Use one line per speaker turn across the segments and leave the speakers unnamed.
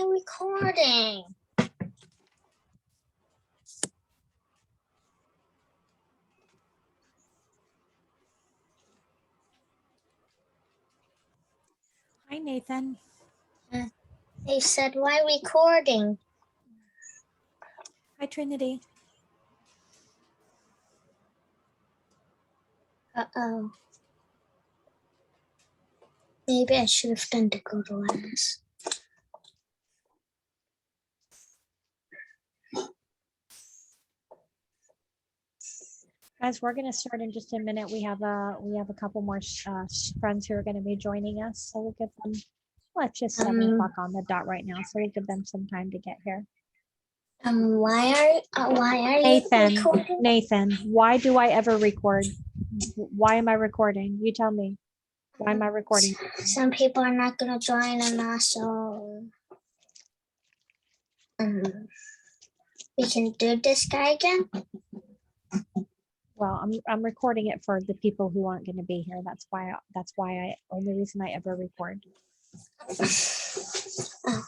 my recording?
Hi, Nathan.
They said, why recording?
Hi, Trinity.
Uh-oh. Maybe I should have done the go to last.
Guys, we're going to start in just a minute. We have a couple more friends who are going to be joining us, so we'll give them. Well, it's just 7 o'clock on the dot right now, so we'll give them some time to get here.
Why are
Nathan,
you recording?
Nathan, why do I ever record? Why am I recording? You tell me. Why am I recording?
Some people are not going to join, and also we can do this guy again.
Well, I'm recording it for the people who aren't going to be here. That's why only reason I ever record.
Oh.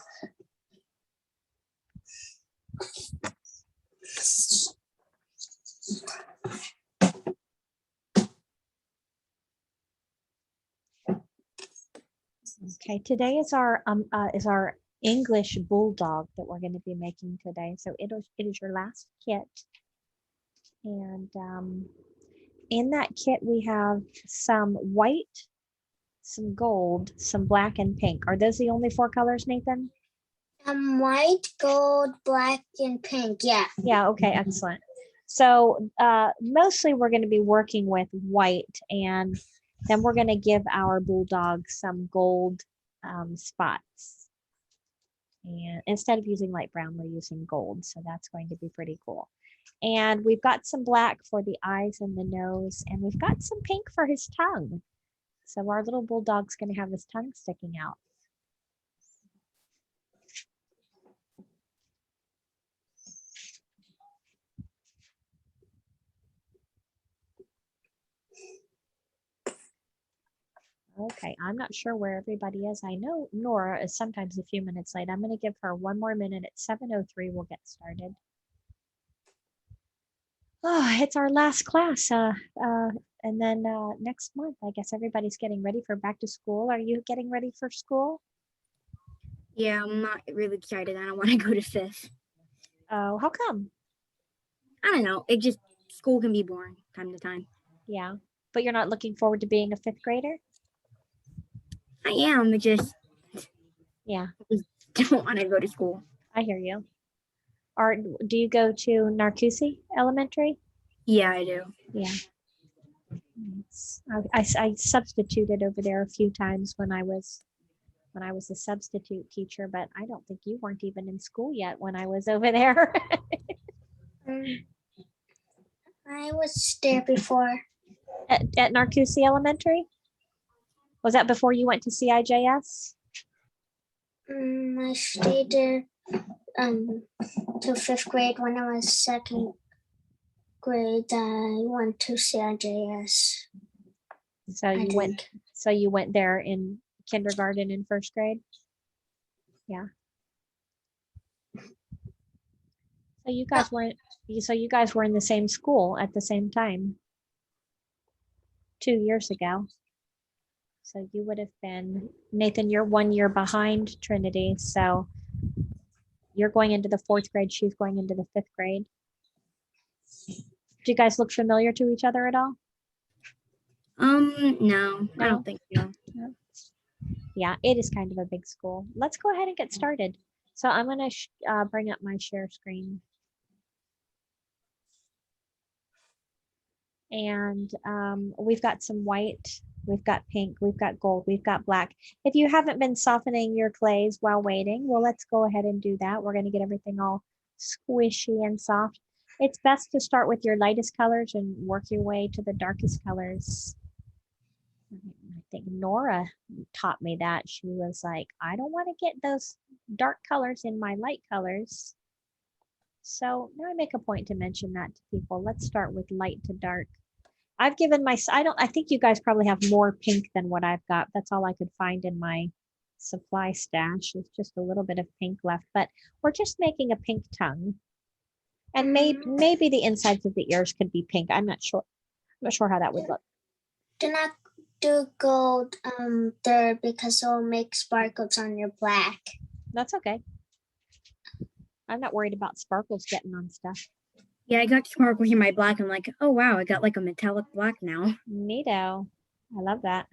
Okay, today is our English Bulldog that we're going to be making today. So it is your last kit, and in that kit we have some white, some gold, some black, and pink. Are those the only 4 colors, Nathan?
White, gold, black, and pink. Yeah.
Yeah. Okay. Excellent. So mostly we're going to be working with white, and then we're going to give our Bulldog some gold spots. And instead of using light brown, we're using gold. So that's going to be pretty cool. And we've got some black for the eyes and the nose, and we've got some pink for his tongue. So our little Bulldog's going to have his tongue sticking out. Okay, I'm not sure where everybody is. I know Nora is sometimes a few minutes late. I'm going to give her 1 more minute. At 7:03, we'll get started. Oh, it's our last class. And then next month, I guess everybody's getting ready for back to school. Are you getting ready for school?
Yeah, I'm not really excited. I don't want to go to 5th.
Oh, how come?
I don't know. School can be boring time to time.
Yeah, but you're not looking forward to being a 5th grader?
I am.
Yeah.
I just don't want to go to school.
I hear you. Do you go to Narcoossee Elementary?
Yeah, I do.
Yeah. I substituted over there a few times when I was a substitute teacher, but I don't think you weren't even in school yet when I was over there.
I was there before.
At Narcoossee Elementary? Was that before you went to CIJS?
I stayed there till 5th grade. When I was 2nd grade, I went to CIJS.
So you went there in kindergarten and 1st grade? Yeah. So you guys were in the same school at the same time 2 years ago. So you would have been, Nathan, you're 1 year behind Trinity. So you're going into the 4th grade. She's going into the 5th grade. Do you guys look familiar to each other at all?
No, I don't think so.
No. Yeah, it is kind of a big school. Let's go ahead and get started. So I'm going to bring up my share screen. And we've got some white, we've got pink, we've got gold, we've got black. If you haven't been softening your clays while waiting, well, let's go ahead and do that. We're going to get everything all squishy and soft. It's best to start with your lightest colors and work your way to the darkest colors. I think Nora taught me that. She was like, I don't want to get those dark colors in my light colors. So now I make a point to mention that to people. Let's start with light to dark. I've given I think you guys probably have more pink than what I've got. That's all I could find in my supply stash. There's just a little bit of pink left, but we're just making a pink tongue. And maybe the insides of the ears could be pink. I'm not sure. I'm not sure how that would look.
Do not do gold there because it'll make sparkles on your black.
That's okay. I'm not worried about sparkles getting on stuff.
Yeah, I got sparkles in my black. I'm like, oh wow, I got like a metallic black now.
Neato. I love that.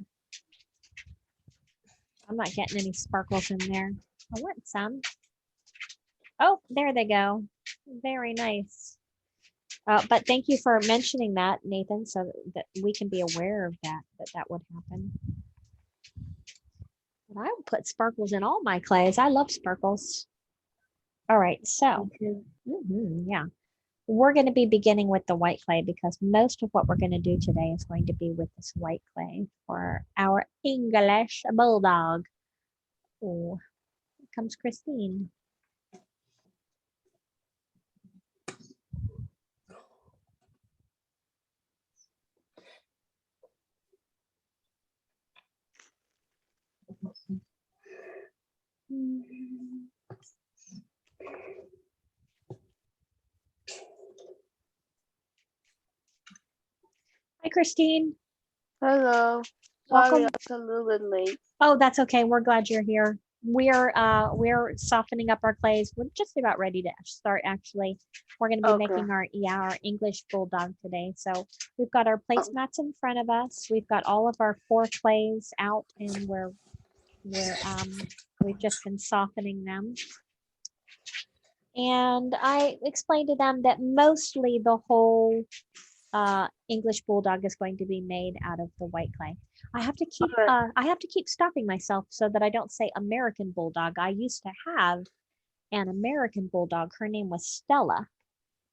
I'm not getting any sparkles in there. I want some. Oh, there they go. Very nice. But thank you for mentioning that, Nathan, so that we can be aware of that would happen. But I would put sparkles in all my clays. I love sparkles. All right, so yeah, we're going to be beginning with the white clay because most of what we're going to do today is going to be with this white clay for our English bulldog. Oh, here comes Christine. Hi, Christine.
Hello.
Welcome.
Sorry, I'm a little bit late.
Oh, that's okay. We're glad you're here. We're softening up our clays. We're just about ready to start actually. We're going to be making our English bulldog today. So we've got our placemats in front of us. We've got all of our 4 clays out and we've just been softening them. And I explained to them that mostly the whole English bulldog is going to be made out of the white clay. I have to keep stopping myself so that I don't say American bulldog. I used to have an American bulldog. Her name was Stella.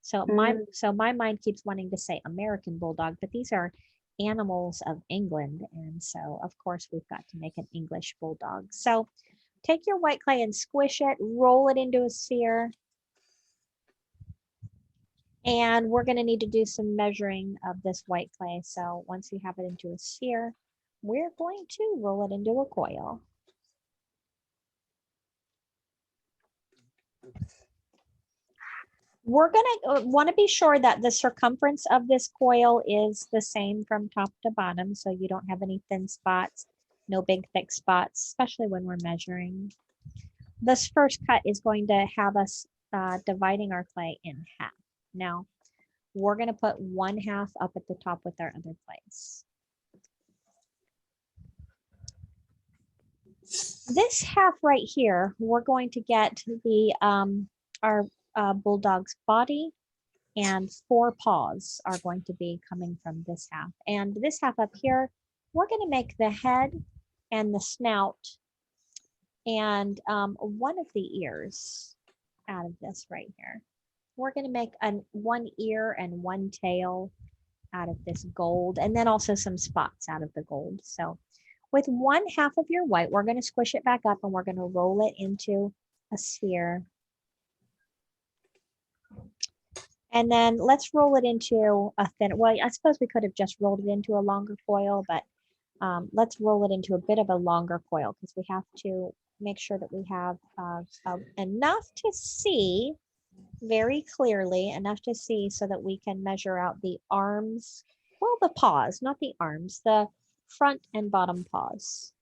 So my mind keeps wanting to say American bulldog, but these are animals of England, and so of course we've got to make an English bulldog. So take your white clay and squish it, roll it into a sphere. And we're going to need to do some measuring of this white clay. So once we have it into a sphere, we're going to roll it into a coil. We're going to want to be sure that the circumference of this coil is the same from top to bottom, so you don't have any thin spots, no big thick spots, especially when we're measuring. This first cut is going to have us dividing our clay in half. Now, we're going to put 1/2 up at the top with our other clays. This half right here, we're going to get the our bulldog's body, and 4 paws are going to be coming from this half. And this half up here, we're going to make the head and the snout and one of the ears out of this right here. We're going to make one ear and one tail out of this gold, and then also some spots out of the gold. So with 1/2 of your white, we're going to squish it back up and we're going to roll it into a sphere. And then let's roll it into a thin, well, I suppose we could have just rolled it into a longer coil, but let's roll it into a bit of a longer coil because we have to make sure that we have enough to see very clearly, enough to see so that we can measure out the arms, well, the paws, not the arms, the front and bottom paws.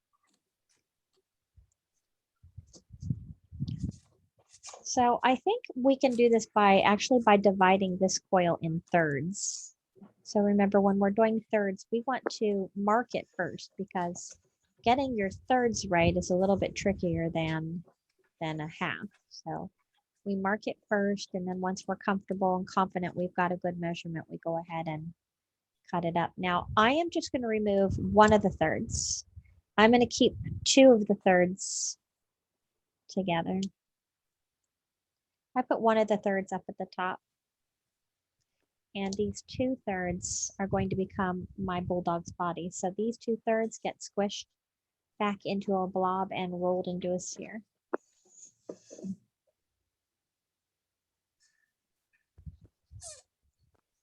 So I think we can do this by dividing this coil in thirds. So remember, when we're doing thirds, we want to mark it first because getting your thirds right is a little bit trickier than a half. So we mark it first, and then once we're comfortable and confident we've got a good measurement, we go ahead and cut it up. Now, I am just going to remove one of the thirds. I'm going to keep 2 of the thirds together. I put one of the thirds up at the top. And these 2 thirds are going to become my bulldog's body. So these 2 thirds get squished back into a blob and rolled into a sphere.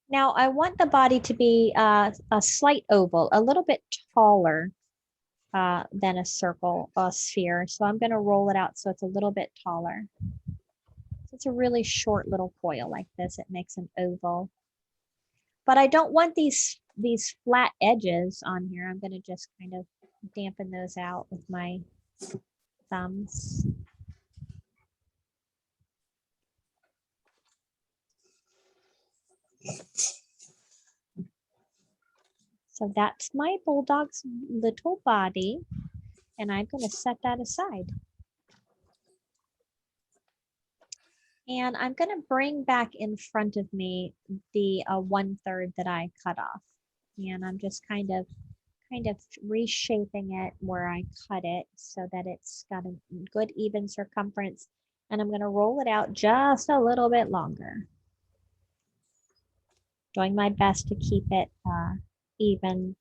Now I want the body to be a slight oval, a little bit taller than a circle, a sphere. So I'm going to roll it out so it's a little bit taller. So it's a really short little coil like this. It makes an oval. But I don't want these flat edges on here. I'm going to just kind of dampen those out with my thumbs. So that's my bulldog's little body, and I'm going to set that aside. And I'm going to bring back in front of me the 1/3 that I cut off. And I'm just kind of reshaping it where I cut it so that it's got a good even circumference. And I'm going to roll it out just a little bit longer. Doing my best to keep it even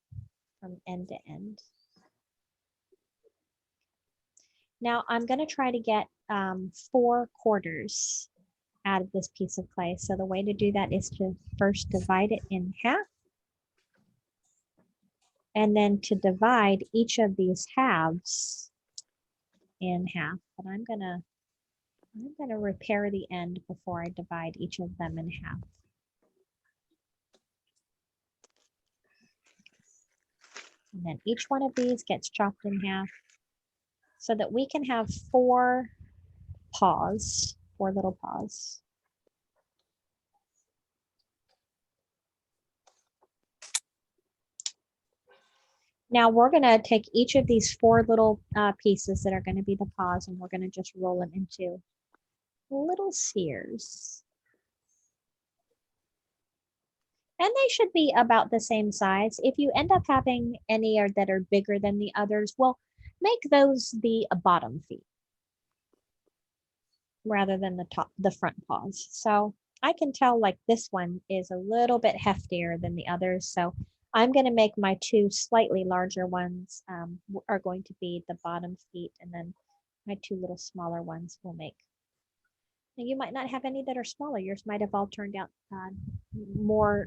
from end to end. Now I'm going to try to get 4/4 out of this piece of clay. So the way to do that is to first divide it in half. And then to divide each of these halves in half. But I'm gonna repair the end before I divide each of them in half. And then each one of these gets chopped in half so that we can have 4 paws, 4 little paws. Now we're going to take each of these 4 little pieces that are going to be the paws, and we're going to just roll them into little spheres. And they should be about the same size. If you end up having any that are bigger than the others, well, make those the bottom feet rather than the front paws. So I can tell like this one is a little bit heftier than the others. So I'm going to make my 2 slightly larger ones are going to be the bottom feet, and then my 2 little smaller ones will make. Now you might not have any that are smaller. Yours might have all turned out more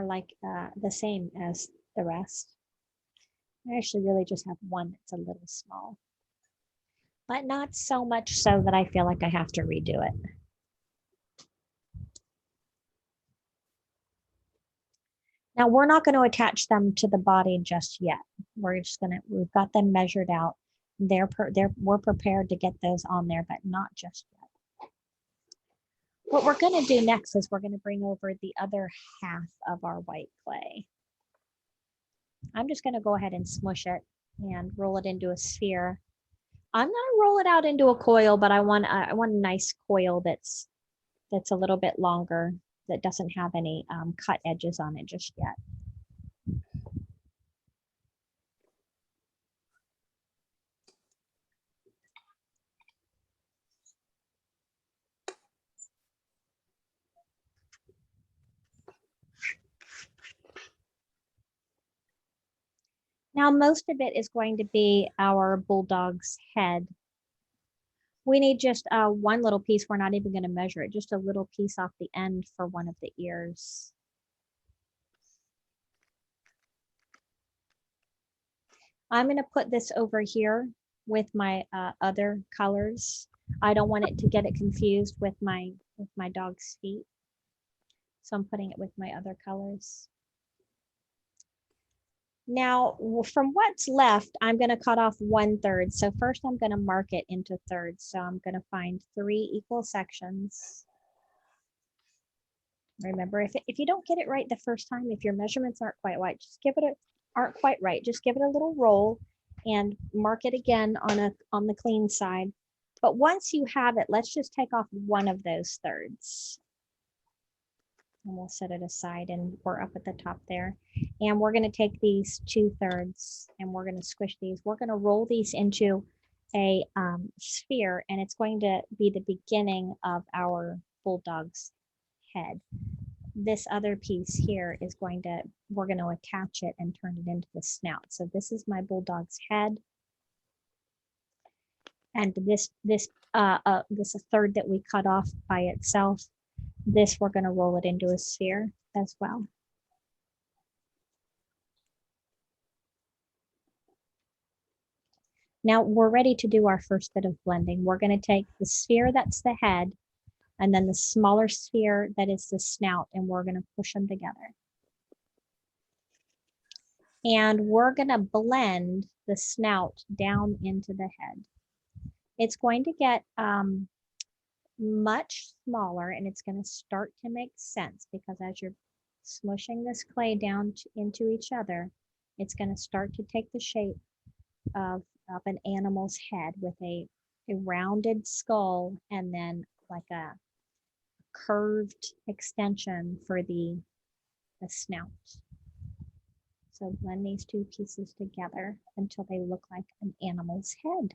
like the same as the rest. I actually really just have one that's a little small, but not so much so that I feel like I have to redo it. Now we're not going to attach them to the body just yet. We've got them measured out. We're prepared to get those on there, but not just yet. What we're going to do next is we're going to bring over the other half of our white clay. I'm just going to go ahead and smush it and roll it into a sphere. I'm going to roll it out into a coil, but I want a nice coil that's a little bit longer, that doesn't have any cut edges on it just yet. Now, most of it is going to be our bulldog's head. We need just one little piece. We're not even going to measure it, just a little piece off the end for one of the ears. I'm going to put this over here with my other colors. I don't want it to get it confused with my dog's feet. So I'm putting it with my other colors. Now, from what's left, I'm going to cut off 1/3. So first I'm going to mark it into thirds. So I'm going to find 3 equal sections. Remember, if you don't get it right the first time, if your measurements aren't quite right, just give it a little roll and mark it again on the clean side. But once you have it, let's just take off one of those thirds. And we'll set it aside, and we're up at the top there. And we're going to take these 2/3 and we're going to squish these. We're going to roll these into a sphere, and it's going to be the beginning of our bulldog's head. This other piece here is we're going to attach it and turn it into the snout. So this is my bulldog's head. And this a third that we cut off by itself, this we're going to roll it into a sphere as well. Now we're ready to do our first bit of blending. We're going to take the sphere that's the head and then the smaller sphere that is the snout, and we're going to push them together. And we're going to blend the snout down into the head. It's going to get much smaller, and it's going to start to make sense because as you're smushing this clay down into each other, it's going to start to take the shape of an animal's head with a rounded skull and then like a curved extension for the snout. So blend these two pieces together until they look like an animal's head.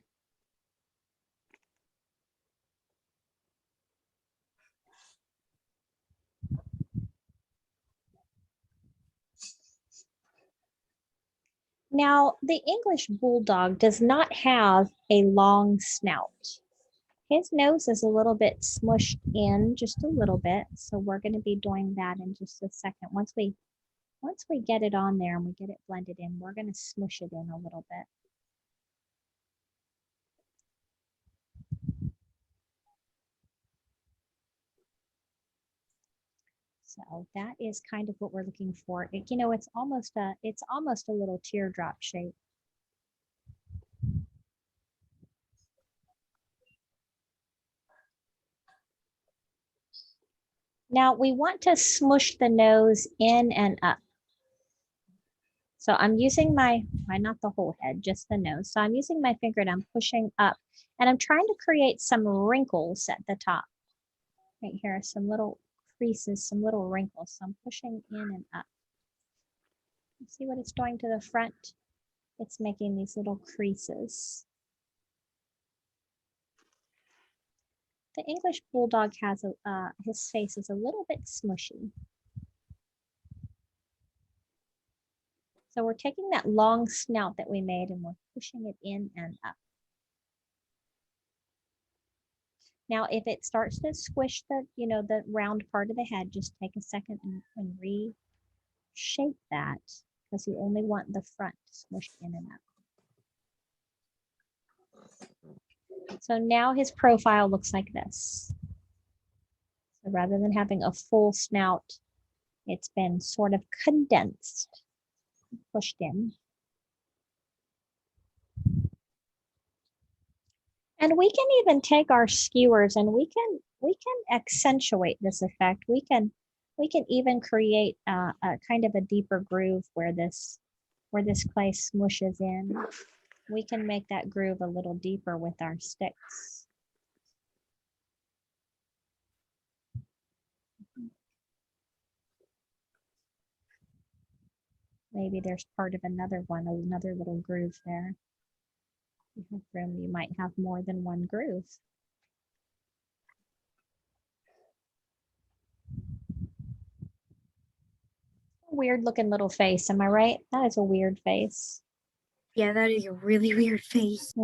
Now, the English Bulldog does not have a long snout. His nose is a little bit smushed in just a little bit. So we're going to be doing that in just a second. Once we get it on there and we get it blended in, we're going to smush it in a little bit. So that is kind of what we're looking for. It, it's almost a little teardrop shape. Now we want to smush the nose in and up. So I'm using not the whole head, just the nose. So I'm using my finger and I'm pushing up and I'm trying to create some wrinkles at the top. Right here, some little creases, some little wrinkles. So I'm pushing in and up. See what it's doing to the front? It's making these little creases. The English Bulldog has his face is a little bit smushy. So we're taking that long snout that we made and we're pushing it in and up. Now, if it starts to squish the round part of the head, just take a second and reshape that because you only want the front smushed in and up. So now his profile looks like this. So rather than having a full snout, it's been sort of condensed, pushed in. And we can even take our skewers and we can accentuate this effect. We can even create a kind of a deeper groove where this clay smushes in. We can make that groove a little deeper with our sticks. Maybe there's part of another little groove there. If you have room, you might have more than one groove. Weird looking little face, am I right? That is a weird face.
Yeah, that is a really weird face.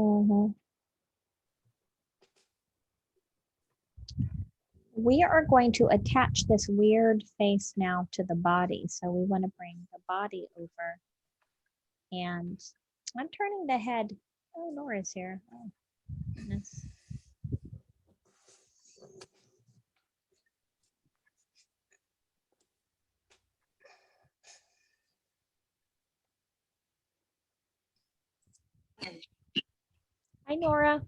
We are going to attach this weird face now to the body. So we want to bring the body over. And I'm turning the head. Oh, Nora's here. Oh, goodness. Hi, Nora.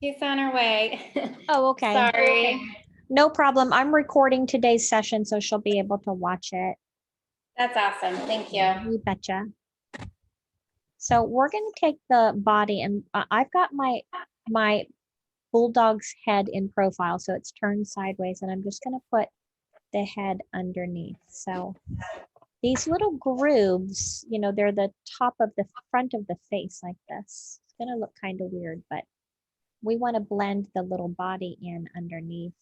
She's on her way.
Oh, okay.
Sorry.
No problem. I'm recording today's session, so she'll be able to watch it.
That's awesome. Thank you.
You betcha. So we're going to take the body, and I've got my bulldog's head in profile, so it's turned sideways, and I'm just going to put the head underneath. So these little grooves, they're the top of the front of the face like this. It's going to look kind of weird, but we want to blend the little body in underneath.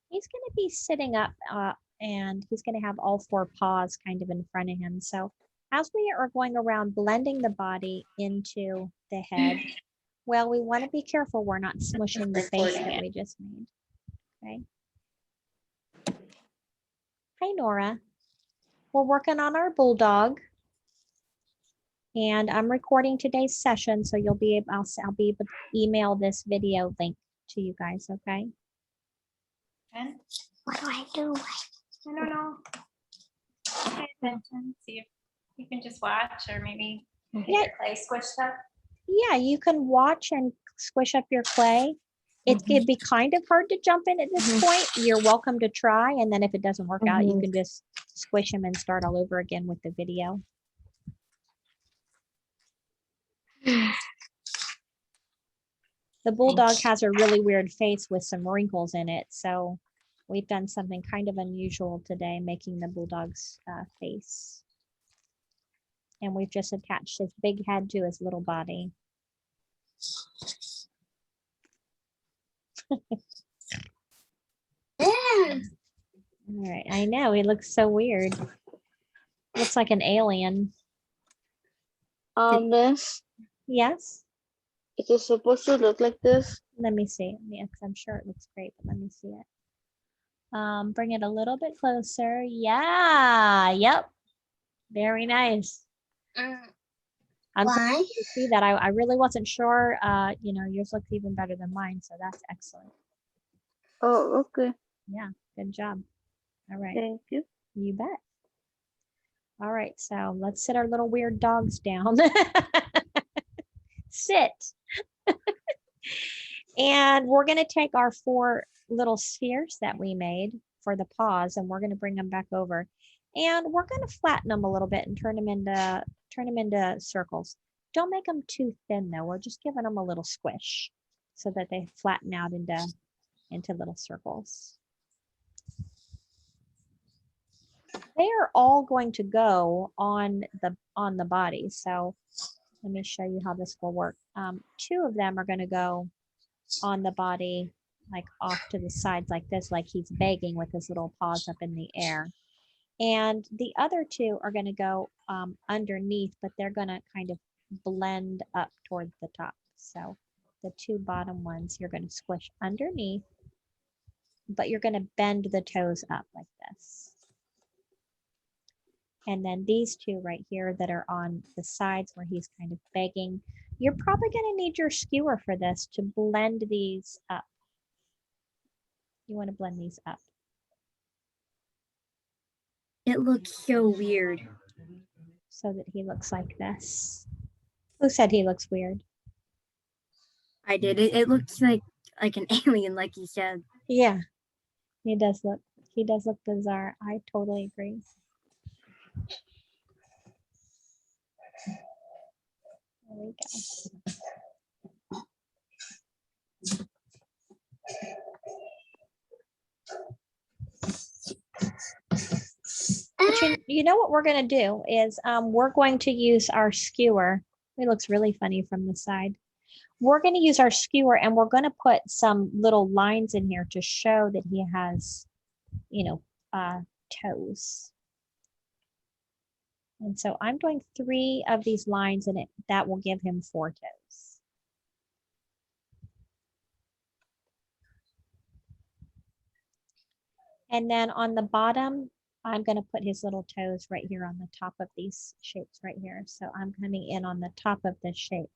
He's going to be sitting up and he's going to have all four paws kind of in front of him. So as we are going around blending the body into the head, well, we want to be careful we're not smushing the face that we just made. Okay. Hi, Nora. We're working on our bulldog. And I'm recording today's session, so you'll be able, I'll be able to email this video link to you guys, okay?
And
What do I do?
I don't know. Pay attention, see if you can just watch or maybe get
Yeah.
your clay squished up.
Yeah, you can watch and squish up your clay. It'd be kind of hard to jump in at this point. You're welcome to try, and then if it doesn't work out, you can just squish him and start all over again with the video. The Bulldog has a really weird face with some wrinkles in it, so we've done something kind of unusual today, making the Bulldog's face. And we've just attached his big head to his little body.
Yeah.
All right, I know, he looks so weird. Looks like an alien.
Miss,
Yes?
is it supposed to look like this?
Let me see. Yeah, because I'm sure it looks great, but let me see it. Bring it a little bit closer. Yeah, yep. Very nice. I'm so
Why?
happy to see that. I really wasn't sure. You know, yours looks even better than mine, so that's excellent.
Oh, okay.
Yeah, good job. All right,
Thank you.
you bet. All right, so let's sit our little weird dogs down. Sit. And we're going to take our 4 little spheres that we made for the paws, and we're going to bring them back over. And we're going to flatten them a little bit and turn them into circles. Don't make them too thin though. We're just giving them a little squish so that they flatten out into little circles. They are all going to go on the body. So let me show you how this will work. 2 of them are going to go on the body, like off to the sides like this, like he's begging with his little paws up in the air. And the other 2 are going to go underneath, but they're going to kind of blend up towards the top. So the 2 bottom ones, you're going to squish underneath, but you're going to bend the toes up like this. And then these 2 right here that are on the sides where he's kind of begging, you're probably going to need your skewer for this to blend these up. You want to blend these up.
It looks so weird.
So that he looks like this. Who said he looks weird?
I did. It looks like an alien, like you said.
Yeah, he does look bizarre. I totally agree. There we go. But you know what we're going to do is we're going to use our skewer. It looks really funny from the side. We're going to use our skewer and we're going to put some little lines in here to show that he has, you know, toes. And so I'm doing 3 of these lines and that will give him 4 toes. And then on the bottom, I'm going to put his little toes right here on the top of these shapes right here. So I'm coming in on the top of this shape.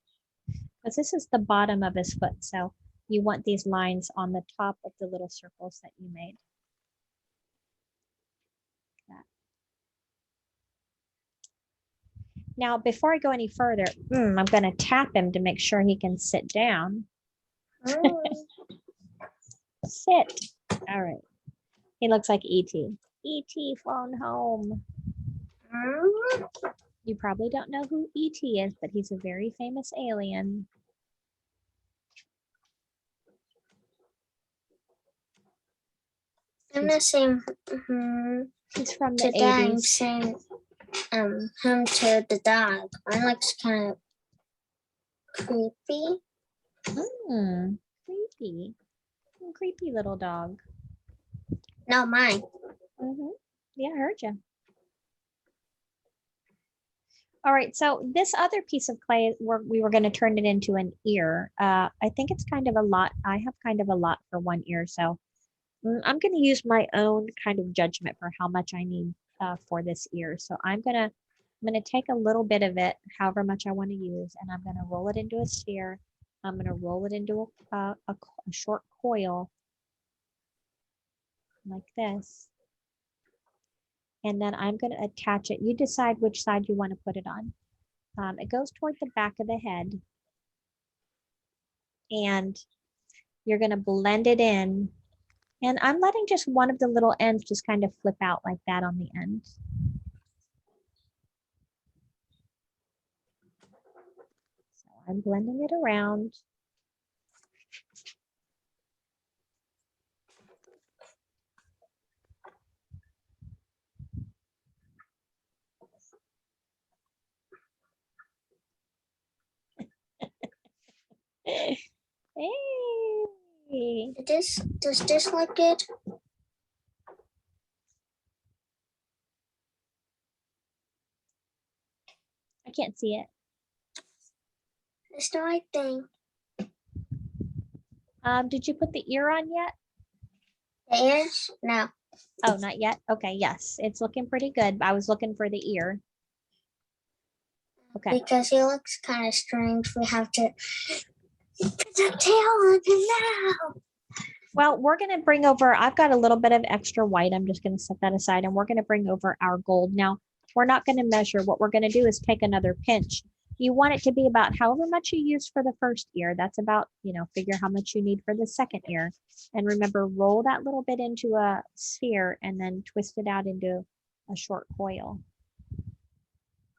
Because this is the bottom of his foot. So you want these lines on the top of the little circles that you made. Like that. Now, before I go any further, I'm going to tap him to make sure he can sit down. Sit. All right. He looks like E.T. E.T. phone home. You probably don't know who E.T. is, but he's a very famous alien.
I'm not saying
He's from the
to that. I'm
80s.
saying him to the dog. Mine looks kind of creepy.
Creepy. Creepy little dog.
No, mine.
Yeah, I heard you. All right, so this other piece of clay, we were going to turn it into an ear. I think it's kind of a lot. I have kind of a lot for one ear, so I'm going to use my own kind of judgment for how much I need for this ear. So I'm going to I'm going to take a little bit of it, however much I want to use, and I'm going to roll it into a sphere. I'm going to roll it into a short coil like this. And then I'm going to attach it. You decide which side you want to put it on. It goes toward the back of the head. And you're going to blend it in. And I'm letting just one of the little ends just kind of flip out like that on the end. So I'm blending it around. Hey.
Does this look good?
I can't see it.
It's the right thing.
Did you put the ear on yet?
The ears? No.
Oh, not yet. Okay, yes, it's looking pretty good. I was looking for the ear. Okay.
Because he looks kind of strange. We have to put the tail on him now.
Well, we're going to bring over, I've got a little bit of extra white. I'm just going to set that aside, and we're going to bring over our gold. Now, we're not going to measure. What we're going to do is take another pinch. You want it to be about however much you use for the first ear. That's about, figure how much you need for the second ear. And remember, roll that little bit into a sphere and then twist it out into a short coil.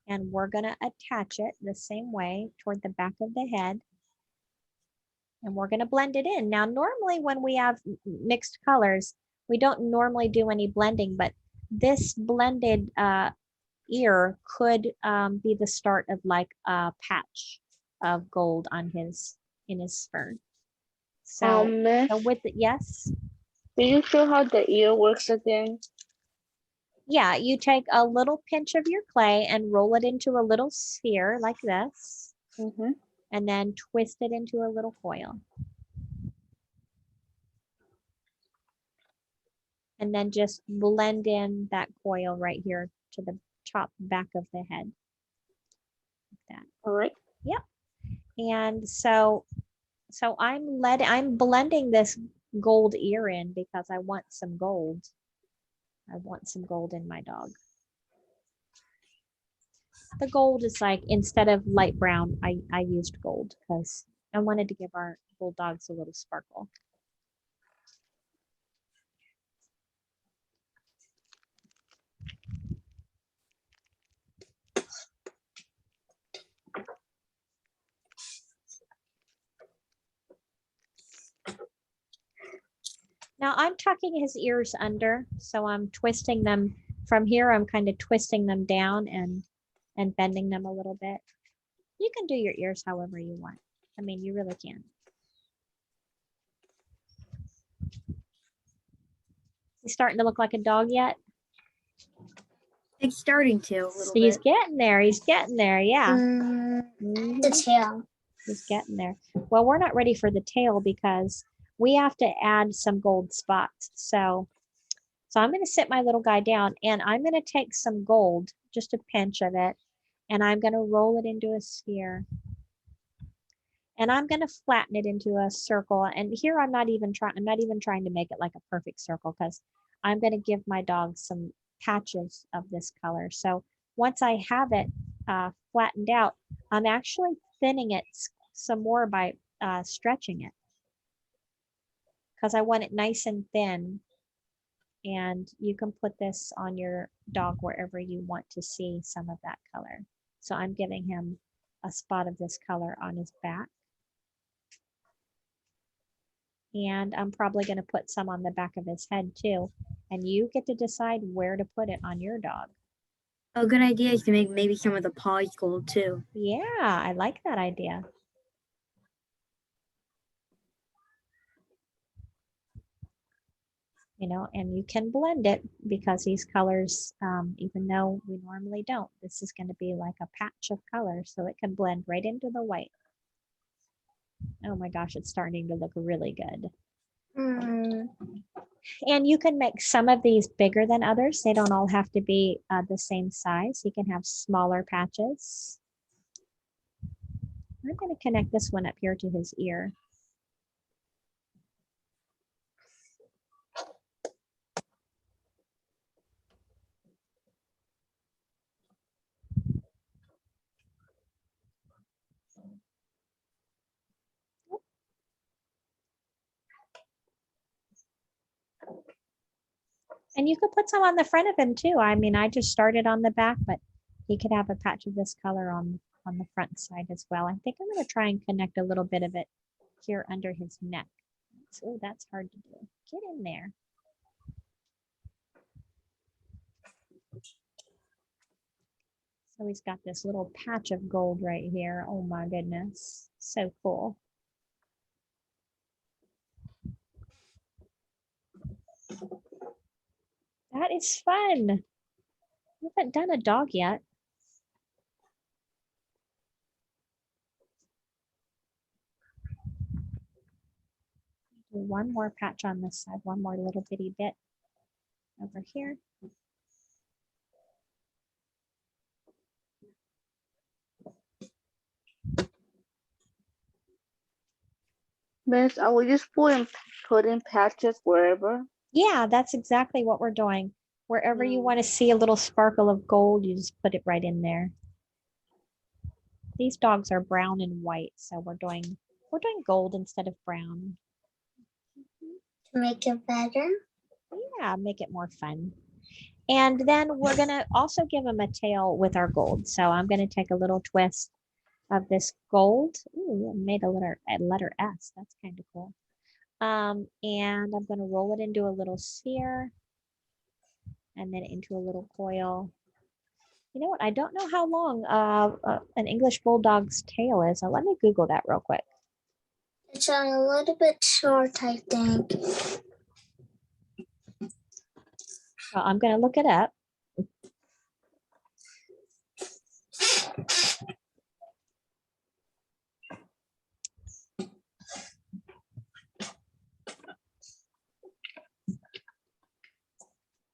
And we're going to attach it the same way toward the back of the head. And we're going to blend it in. Now, normally when we have mixed colors, we don't normally do any blending, but this blended ear could be the start of like a patch of gold on in his fur. So,
Miss,
with it, yes.
can you show how the ear works again?
Yeah, you take a little pinch of your clay and roll it into a little sphere like this, and then twist it into a little coil. And then just blend in that coil right here to the top back of the head. Like that.
All right.
Yep. And so I'm blending this gold ear in because I want some gold. I want some gold in my dog. The gold is like, instead of light brown, I used gold because I wanted to give our bulldogs a little sparkle. Now I'm tucking his ears under, so I'm twisting them from here. I'm kind of twisting them down and bending them a little bit. You can do your ears however you want. I mean, you really can. He's starting to look like a dog yet?
It's starting to a little
He's
bit.
getting there. He's getting there. Yeah.
The tail.
He's getting there. Well, we're not ready for the tail because we have to add some gold spots. So I'm going to sit my little guy down and I'm going to take some gold, just a pinch of it, and I'm going to roll it into a sphere. And I'm going to flatten it into a circle. And here I'm not even trying to make it like a perfect circle because I'm going to give my dog some patches of this color. So once I have it flattened out, I'm actually thinning it some more by stretching it because I want it nice and thin. And you can put this on your dog wherever you want to see some of that color. So I'm giving him a spot of this color on his back. And I'm probably going to put some on the back of his head too. And you get to decide where to put it on your dog.
A good idea is to make maybe some of the polished gold too.
Yeah, I like that idea. And you can blend it because these colors, even though we normally don't, this is going to be like a patch of color, so it can blend right into the white. Oh my gosh, it's starting to look really good.
Hmm.
And you can make some of these bigger than others. They don't all have to be the same size. You can have smaller patches. I'm going to connect this one up here to his ear. And you could put some on the front of him too. I mean, I just started on the back, but he could have a patch of this color on the front side as well. I think I'm going to try and connect a little bit of it here under his neck. Oh, that's hard to do. Get in there. So he's got this little patch of gold right here. Oh my goodness. So cool. That is fun. We haven't done a dog yet. Do one more patch on this side, one more little bitty bit over here.
Miss, I will just put in patches wherever.
Yeah, that's exactly what we're doing. Wherever you want to see a little sparkle of gold, you just put it right in there. These dogs are brown and white, so we're doing gold instead of brown.
To make it better.
Yeah, make it more fun. And then we're gonna also give him a tail with our gold. So I'm gonna take a little twist of this gold. Ooh, I made a letter S. That's kind of cool. And I'm gonna roll it into a little sphere and then into a little coil. You know what? I don't know how long an English Bulldog's tail is. Let me Google that real quick.
It's a little bit short, I think.
So I'm gonna look it up.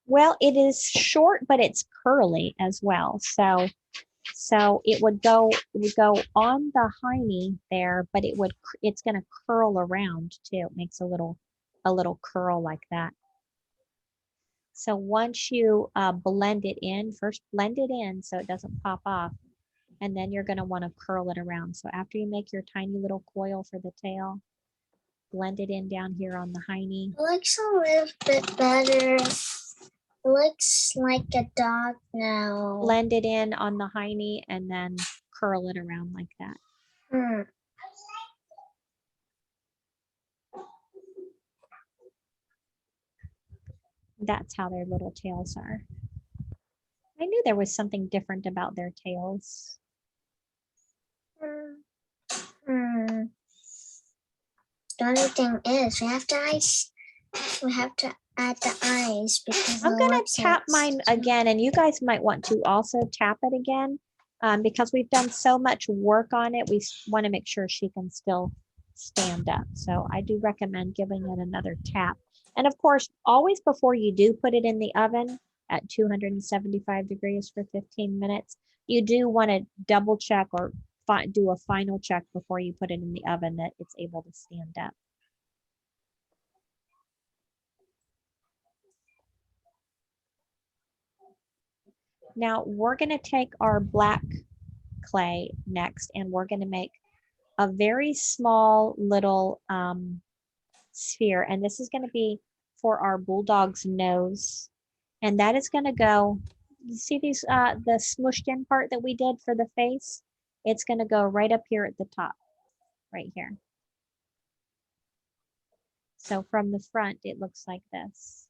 Well, it is short, but it's curly as well. So it would go on the hiney there, but it's going to curl around too. It makes a little curl like that. So once you blend it in, first blend it in so it doesn't pop off, and then you're going to want to curl it around. So after you make your tiny little coil for the tail, blend it in down here on the hiney.
It looks a little bit better. It looks like a dog now.
Blend it in on the hiney and then curl it around like that.
Hmm.
That's how their little tails are. I knew there was something different about their tails.
Hmm. The only thing is we have to add the eyes because
I'm gonna tap mine again, and you guys might want to also tap it again because we've done so much work on it. We want to make sure she can still stand up. So I do recommend giving it another tap. And of course, always before you do put it in the oven at 275 degrees for 15 minutes, you do want to double check or do a final check before you put it in the oven that it's able to stand up. Now we're going to take our black clay next, and we're going to make a very small little sphere. And this is going to be for our Bulldog's nose. And that is going to go, you see these, the smushed in part that we did for the face? It's going to go right up here at the top, right here. So from the front, it looks like this.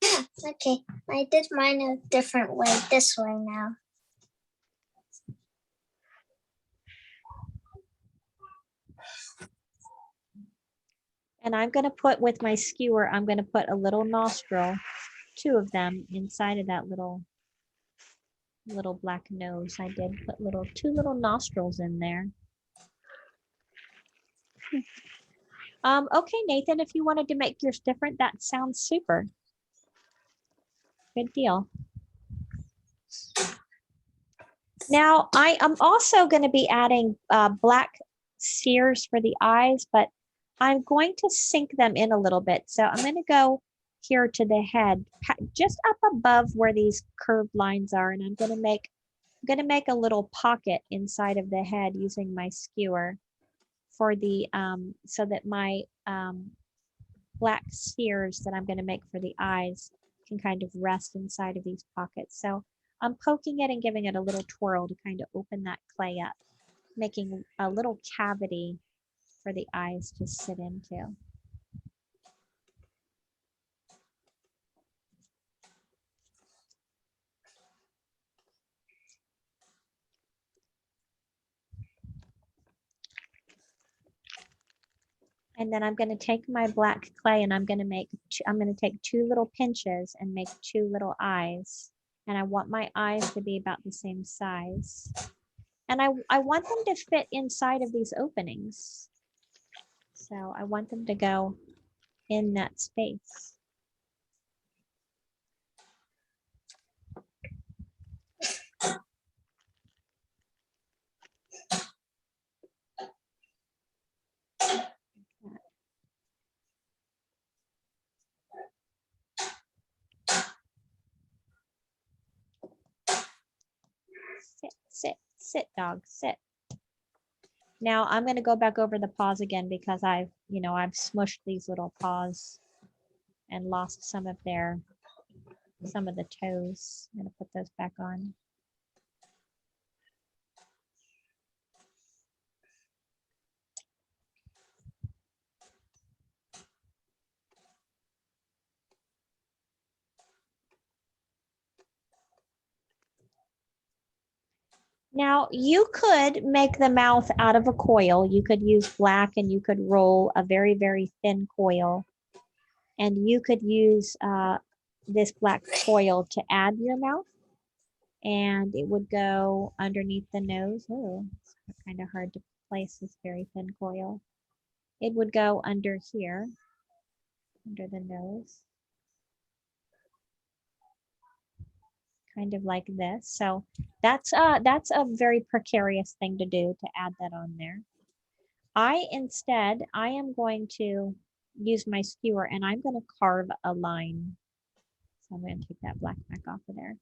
Yeah, okay. I did mine a different way, this way now.
And I'm going to put, with my skewer, I'm going to put a little nostril, 2 of them inside of that little black nose. I did put 2 little nostrils in there. Okay, Nathan, if you wanted to make yours different, that sounds super. Good deal. Now, I am also going to be adding black spheres for the eyes, but I'm going to sink them in a little bit. So I'm going to go here to the head, just up above where these curved lines are, and I'm going to make a little pocket inside of the head using my skewer for the so that my black spheres that I'm going to make for the eyes can kind of rest inside of these pockets. So I'm poking it and giving it a little twirl to kind of open that clay up, making a little cavity for the eyes to sit into. And then I'm going to take my black clay and I'm going to take two little pinches and make two little eyes. And I want my eyes to be about the same size. And I want them to fit inside of these openings. So I want them to go in that space. Sit, dog, sit. Now I'm going to go back over the paws again because I've smushed these little paws and lost some of the toes. I'm going to put those back on. Now you could make the mouth out of a coil. You could use black and you could roll a very, very thin coil. And you could use this black coil to add your mouth. And it would go underneath the nose. Oh, it's kind of hard to place this very thin coil. It would go under here, under the nose. Kind of like this. So that's a very precarious thing to do, to add that on there. I am going to use my skewer and I'm going to carve a line. So I'm going to take that black back off of there.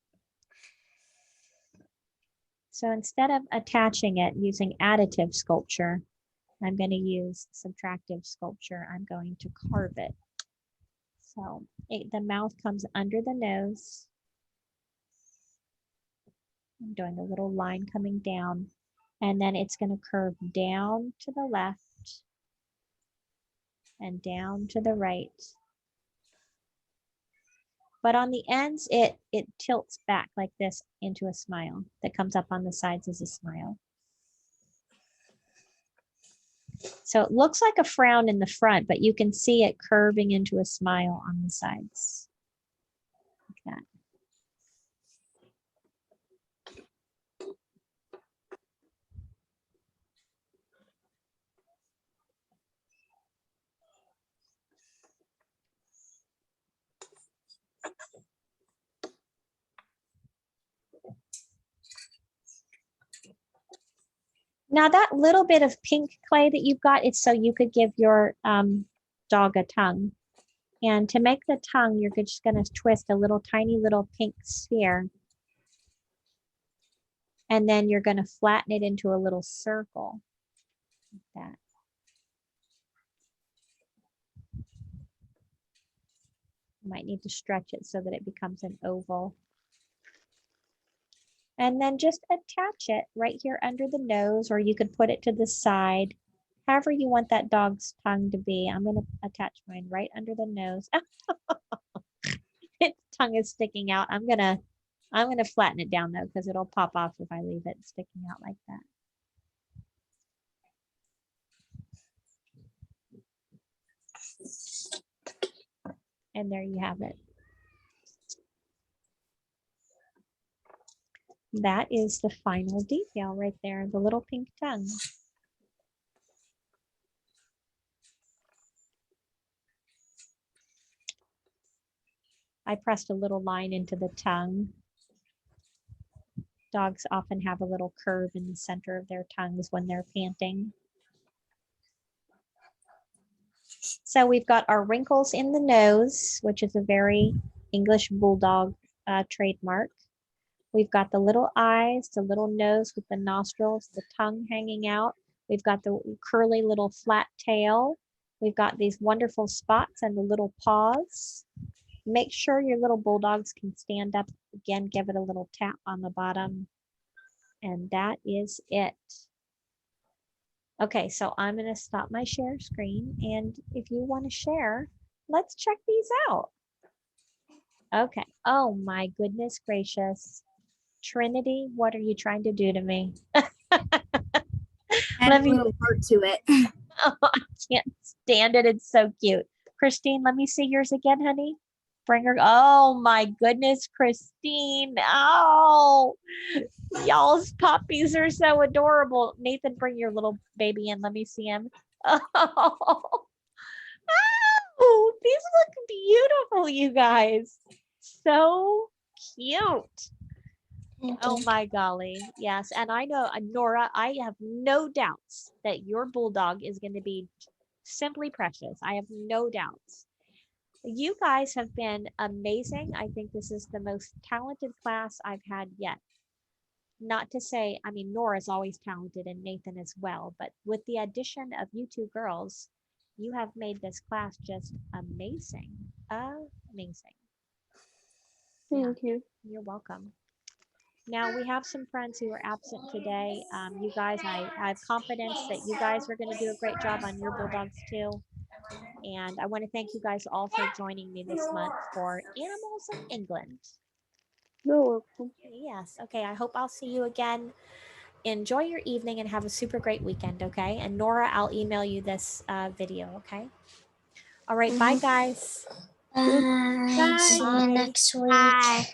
So instead of attaching it using additive sculpture, I'm going to use subtractive sculpture. I'm going to carve it. So the mouth comes under the nose. I'm doing a little line coming down, and then it's going to curve down to the left and down to the right. But on the ends, it tilts back like this into a smile that comes up on the sides as a smile. So it looks like a frown in the front, but you can see it curving into a smile on the sides. Like that. Now that little bit of pink clay that you've got, it's so you could give your dog a tongue. And to make the tongue, you're just going to twist a little tiny little pink sphere. And then you're going to flatten it into a little circle like that. You might need to stretch it so that it becomes an oval. And then just attach it right here under the nose, or you could put it to the side, however you want that dog's tongue to be. I'm going to attach mine right under the nose. Its tongue is sticking out. I'm gonna flatten it down though, because it'll pop off if I leave it sticking out like that. And there you have it. That is the final detail right there, the little pink tongue. I pressed a little line into the tongue. Dogs often have a little curve in the center of their tongues when they're panting. So we've got our wrinkles in the nose, which is a very English Bulldog trademark. We've got the little eyes, the little nose with the nostrils, the tongue hanging out. We've got the curly little flat tail. We've got these wonderful spots and the little paws. Make sure your little bulldogs can stand up. Again, give it a little tap on the bottom. And that is it. Okay, so I'm going to stop my share screen. And if you want to share, let's check these out. Okay. Oh my goodness gracious. Trinity, what are you trying to do to me?
Add
Let
a
me,
little heart to it.
oh, I can't stand it. It's so cute. Christine, let me see yours again, honey. Bring her. Oh my goodness, Christine. Oh, y'all's puppies are so adorable. Nathan, bring your little baby in. Let me see him. Oh, oh, these look beautiful, you guys. So cute.
Thank
Oh
you.
my golly. Yes. And I know, Nora, I have no doubts that your bulldog is going to be simply precious. I have no doubts. You guys have been amazing. I think this is the most talented class I've had yet. Not to say, I mean, Nora's always talented and Nathan as well, but with the addition of you two girls, you have made this class just amazing. Amazing.
Thank you.
You're welcome. Now we have some friends who are absent today. You guys, I have confidence that you guys are going to do a great job on your bulldogs too. And I want to thank you guys all for joining me this month for Animals of England.
You're welcome.
Yes. Okay. I hope I'll see you again. Enjoy your evening and have a super great weekend. Okay. And Nora, I'll email you this video. Okay. All right. Bye, guys.
Bye. See you
Bye.
next week.
Bye.